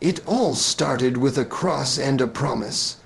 It all started with a cross and a promise.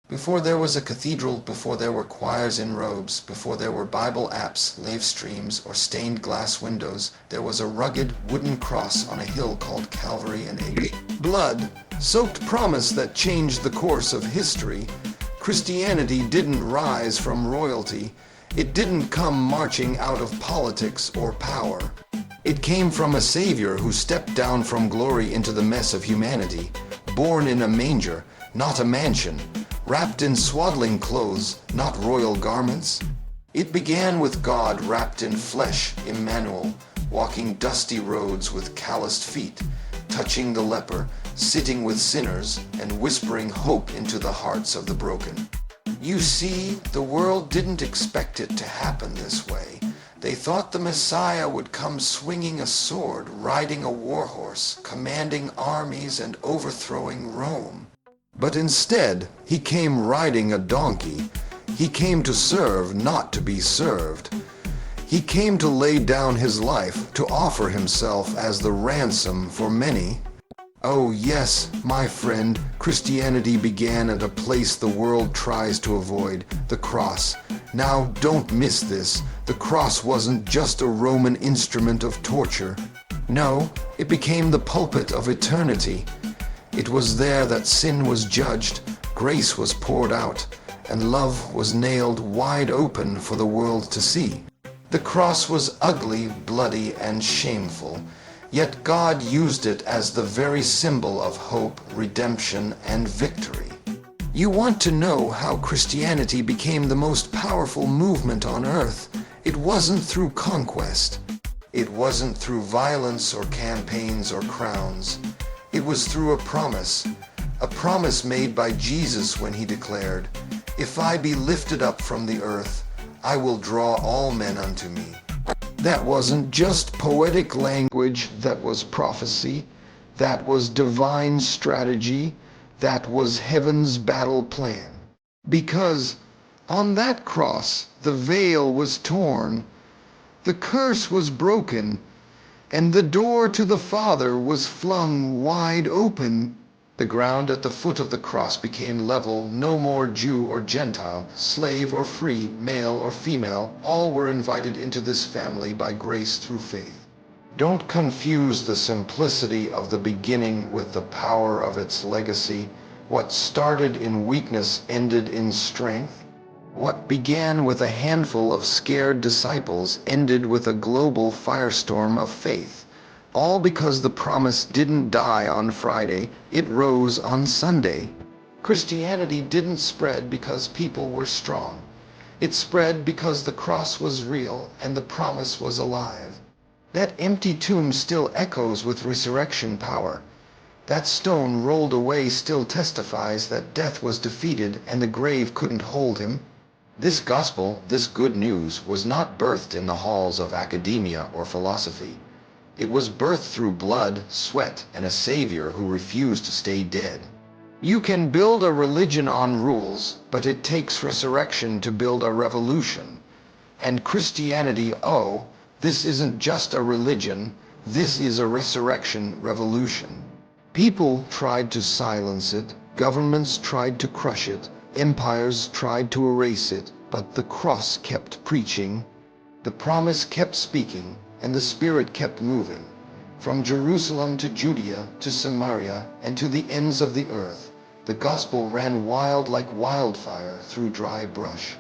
Before there was a cathedral, before there were choirs in robes, before there were Bible apps, lave streams, or stained glass windows, there was a rugged wooden cross on a hill called Calvary and a blood-soaked promise that changed the course of history. Christianity didn't rise from royalty. It didn't come marching out of politics or power. It came from a Savior who stepped down from glory into the mess of humanity, born in a manger, not a mansion, wrapped in swaddling clothes, not royal garments. It began with God wrapped in flesh, Emmanuel, walking dusty roads with calloused feet, touching the leper, sitting with sinners, and whispering hope into the hearts of the broken. You see, the world didn't expect it to happen this way. They thought the Messiah would come swinging a sword, riding a war horse, commanding armies and overthrowing Rome. But instead, he came riding a donkey. He came to serve, not to be served. He came to lay down his life, to offer himself as the ransom for many. Oh yes, my friend, Christianity began at a place the world tries to avoid, the cross. Now, don't miss this. The cross wasn't just a Roman instrument of torture. No, it became the pulpit of eternity. It was there that sin was judged, grace was poured out, and love was nailed wide open for the world to see. The cross was ugly, bloody, and shameful, yet God used it as the very symbol of hope, redemption, and victory. You want to know how Christianity became the most powerful movement on earth? It wasn't through conquest. It wasn't through violence or campaigns or crowns. It was through a promise made by Jesus when he declared, "If I be lifted up from the earth, I will draw all men unto me." That wasn't just poetic language, that was prophecy, that was divine strategy, that was heaven's battle plan. Because on that cross the veil was torn, the curse was broken, and the door to the Father was flung wide open. The ground at the foot of the cross became level. No more Jew or Gentile, slave or free, male or female. All were invited into this family by grace through faith. Don't confuse the simplicity of the beginning with the power of its legacy. What started in weakness ended in strength. What began with a handful of scared disciples ended with a global firestorm of faith. All because the promise didn't die on Friday, it rose on Sunday. Christianity didn't spread because people were strong. It spread because the cross was real and the promise was alive. That empty tomb still echoes with resurrection power. That stone rolled away still testifies that death was defeated and the grave couldn't hold him. This gospel, this good news, was not birthed in the halls of academia or philosophy. It was birthed through blood, sweat, and a Savior who refused to stay dead. You can build a religion on rules, but it takes resurrection to build a revolution. And Christianity, oh, this isn't just a religion, this is a resurrection revolution. People tried to silence it, governments tried to crush it, empires tried to erase it, but the cross kept preaching. The promise kept speaking, and the Spirit kept moving. From Jerusalem to Judea to Samaria and to the ends of the earth, the gospel ran wild like wildfire through dry brush.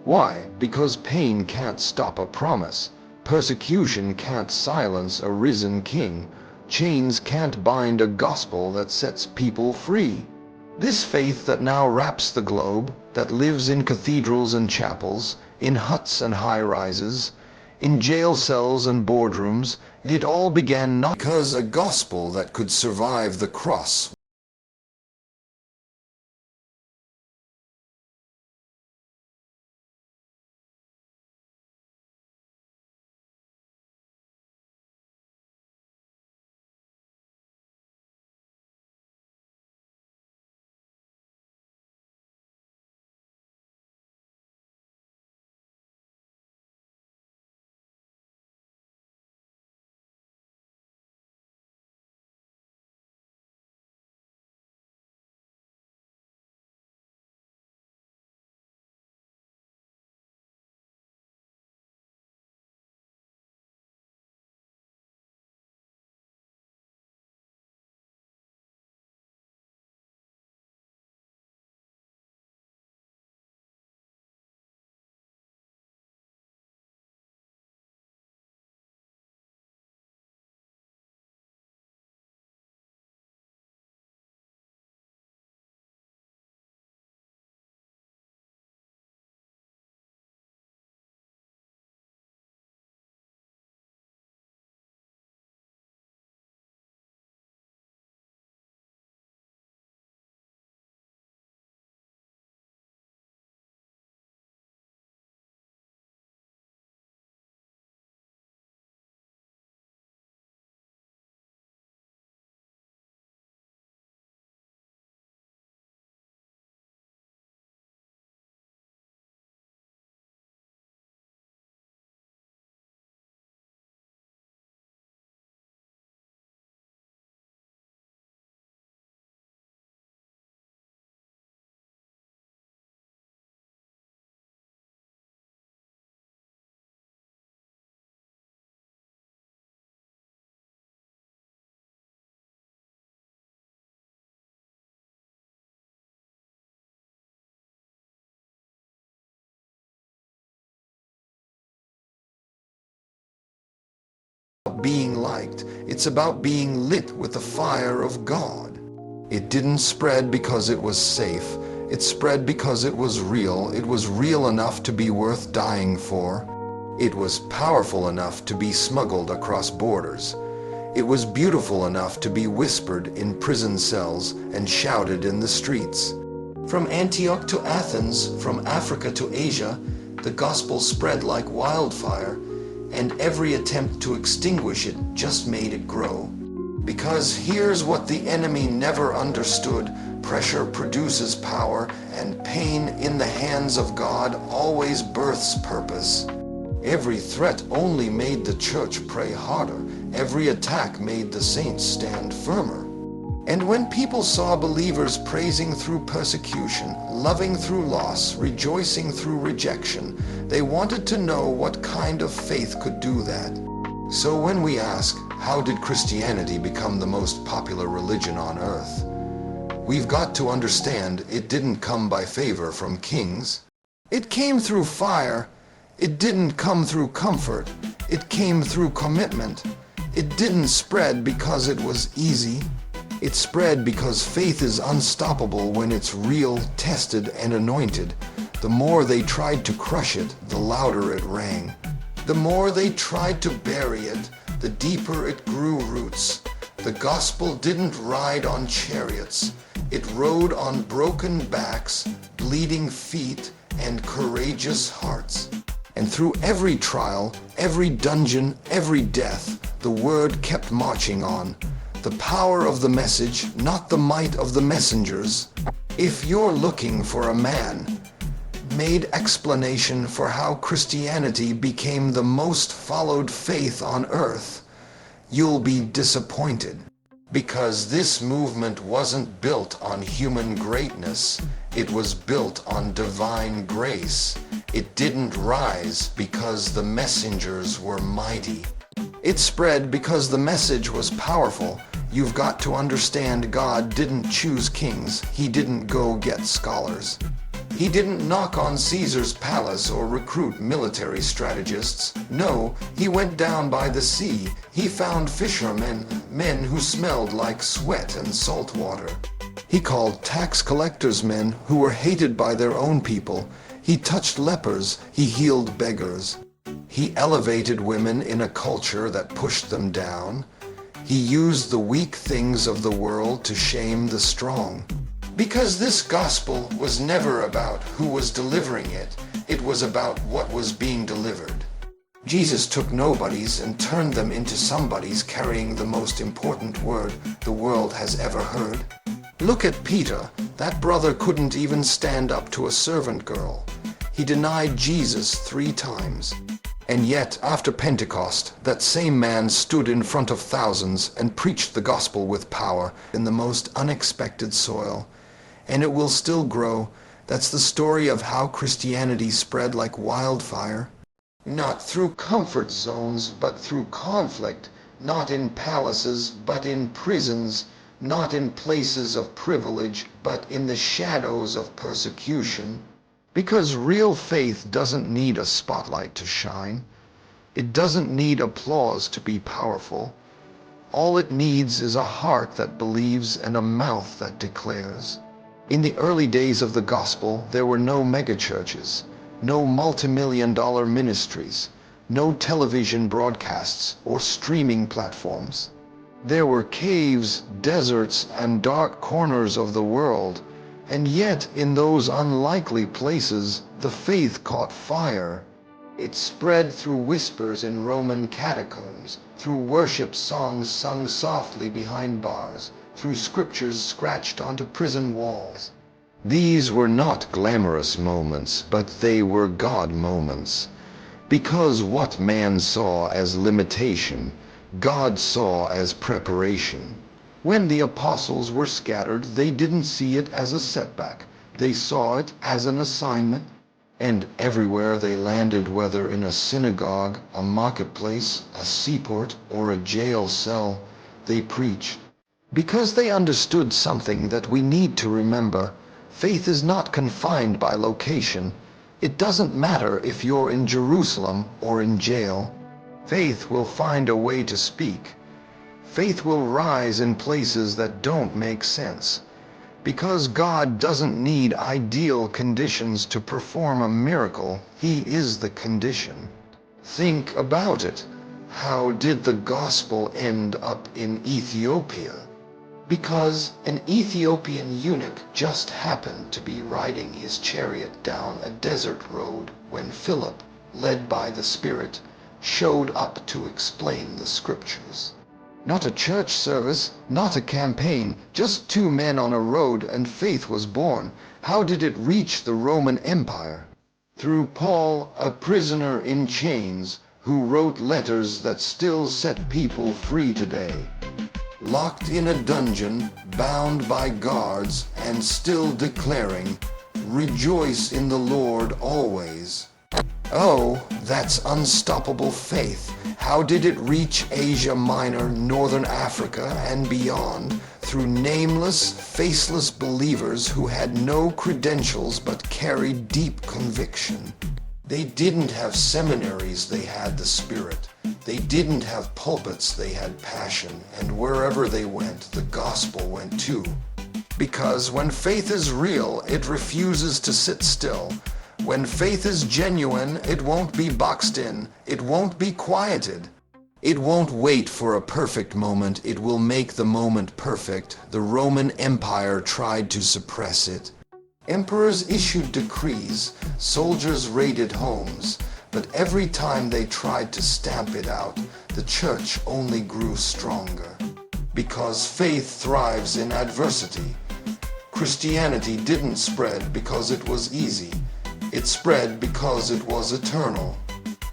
Why? Because pain can't stop a promise. Persecution can't silence a risen king. Chains can't bind a gospel that sets people free. This faith that now wraps the globe, that lives in cathedrals and chapels, in huts and high-rises, in jail cells and boardrooms, it all began not because a gospel that could survive the cross about being liked. It's about being lit with the fire of God. It didn't spread because it was safe. It spread because it was real. It was real enough to be worth dying for. It was powerful enough to be smuggled across borders. It was beautiful enough to be whispered in prison cells and shouted in the streets. From Antioch to Athens, from Africa to Asia, the gospel spread like wildfire, and every attempt to extinguish it just made it grow. Because here's what the enemy never understood: pressure produces power, and pain in the hands of God always births purpose. Every threat only made the church pray harder. Every attack made the saints stand firmer. And when people saw believers praising through persecution, loving through loss, rejoicing through rejection, they wanted to know what kind of faith could do that. So when we ask, how did Christianity become the most popular religion on earth? We've got to understand it didn't come by favor from kings. It came through fire. It didn't come through comfort. It came through commitment. It didn't spread because it was easy. It spread because faith is unstoppable when it's real, tested, and anointed. The more they tried to crush it, the louder it rang. The more they tried to bury it, the deeper it grew roots. The gospel didn't ride on chariots. It rode on broken backs, bleeding feet, and courageous hearts. And through every trial, every dungeon, every death, the word kept marching on. The power of the message, not the might of the messengers. If you're looking for a man-made explanation for how Christianity became the most followed faith on earth, you'll be disappointed. Because this movement wasn't built on human greatness, it was built on divine grace. It didn't rise because the messengers were mighty. It spread because the message was powerful. You've got to understand, God didn't choose kings. He didn't go get scholars. He didn't knock on Caesar's palace or recruit military strategists. No, he went down by the sea. He found fishermen, men who smelled like sweat and salt water. He called tax collectors men who were hated by their own people. He touched lepers. He healed beggars. He elevated women in a culture that pushed them down. He used the weak things of the world to shame the strong. Because this gospel was never about who was delivering it. It was about what was being delivered. Jesus took nobodies and turned them into somebodies, carrying the most important word the world has ever heard. Look at Peter. That brother couldn't even stand up to a servant girl. He denied Jesus 3 times. And yet, after Pentecost, that same man stood in front of thousands and preached the gospel with power in the most unexpected soil. And it will still grow. That's the story of how Christianity spread like wildfire. Not through comfort zones, but through conflict. Not in palaces, but in prisons. Not in places of privilege, but in the shadows of persecution. Because real faith doesn't need a spotlight to shine. It doesn't need applause to be powerful. All it needs is a heart that believes and a mouth that declares. In the early days of the gospel, there were no megachurches, no multi-million-dollar ministries, no television broadcasts or streaming platforms. There were caves, deserts, and dark corners of the world. And yet, in those unlikely places, the faith caught fire. It spread through whispers in Roman catacombs, through worship songs sung softly behind bars, through scriptures scratched onto prison walls. These were not glamorous moments, but they were God moments. Because what man saw as limitation, God saw as preparation. When the apostles were scattered, they didn't see it as a setback. They saw it as an assignment. And everywhere they landed, whether in a synagogue, a marketplace, a seaport, or a jail cell, they preached. Because they understood something that we need to remember. Faith is not confined by location. It doesn't matter if you're in Jerusalem or in jail. Faith will find a way to speak. Faith will rise in places that don't make sense. Because God doesn't need ideal conditions to perform a miracle, He is the condition. Think about it. How did the gospel end up in Ethiopia? Because an Ethiopian eunuch just happened to be riding his chariot down a desert road when Philip, led by the Spirit, showed up to explain the scriptures. Not a church service, not a campaign, just two men on a road, and faith was born. How did it reach the Roman Empire? Through Paul, a prisoner in chains, who wrote letters that still set people free today. Locked in a dungeon, bound by guards, and still declaring, "Rejoice in the Lord always." Oh, that's unstoppable faith. How did it reach Asia Minor, Northern Africa, and beyond, through nameless, faceless believers who had no credentials but carried deep conviction? They didn't have seminaries, they had the Spirit. They didn't have pulpits, they had passion, and wherever they went, the gospel went too. Because when faith is real, it refuses to sit still. When faith is genuine, it won't be boxed in, it won't be quieted. It won't wait for a perfect moment, it will make the moment perfect. The Roman Empire tried to suppress it. Emperors issued decrees, soldiers raided homes, but every time they tried to stamp it out, the church only grew stronger. Because faith thrives in adversity. Christianity didn't spread because it was easy. It spread because it was eternal.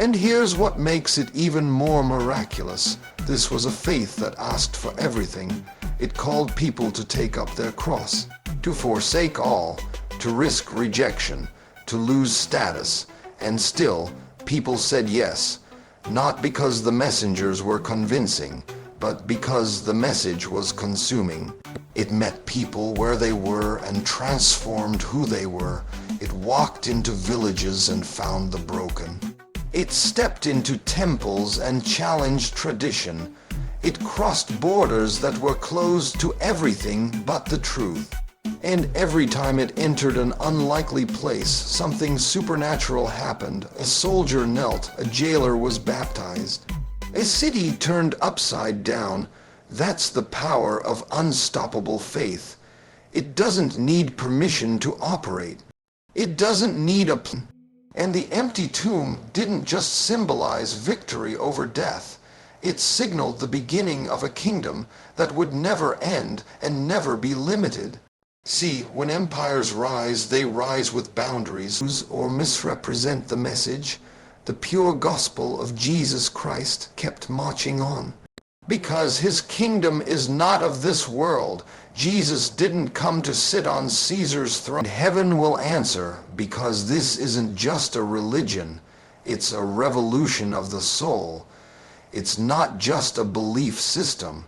And here's what makes it even more miraculous. This was a faith that asked for everything. It called people to take up their cross, to forsake all, to risk rejection, to lose status, and still, people said yes, not because the messengers were convincing, but because the message was consuming. It met people where they were and transformed who they were. It walked into villages and found the broken. It stepped into temples and challenged tradition. It crossed borders that were closed to everything but the truth. And every time it entered an unlikely place, something supernatural happened. A soldier knelt, a jailer was baptized. A city turned upside down. That's the power of unstoppable faith. It doesn't need permission to operate. It doesn't need a plan. And the empty tomb didn't just symbolize victory over death. It signaled the beginning of a kingdom that would never end and never be limited. See, when empires rise, they rise with boundaries or misrepresent the message. The pure gospel of Jesus Christ kept marching on. Because his kingdom is not of this world. Jesus didn't come to sit on Caesar's throne. Heaven will answer, because this isn't just a religion. It's a revolution of the soul. It's not just a belief system.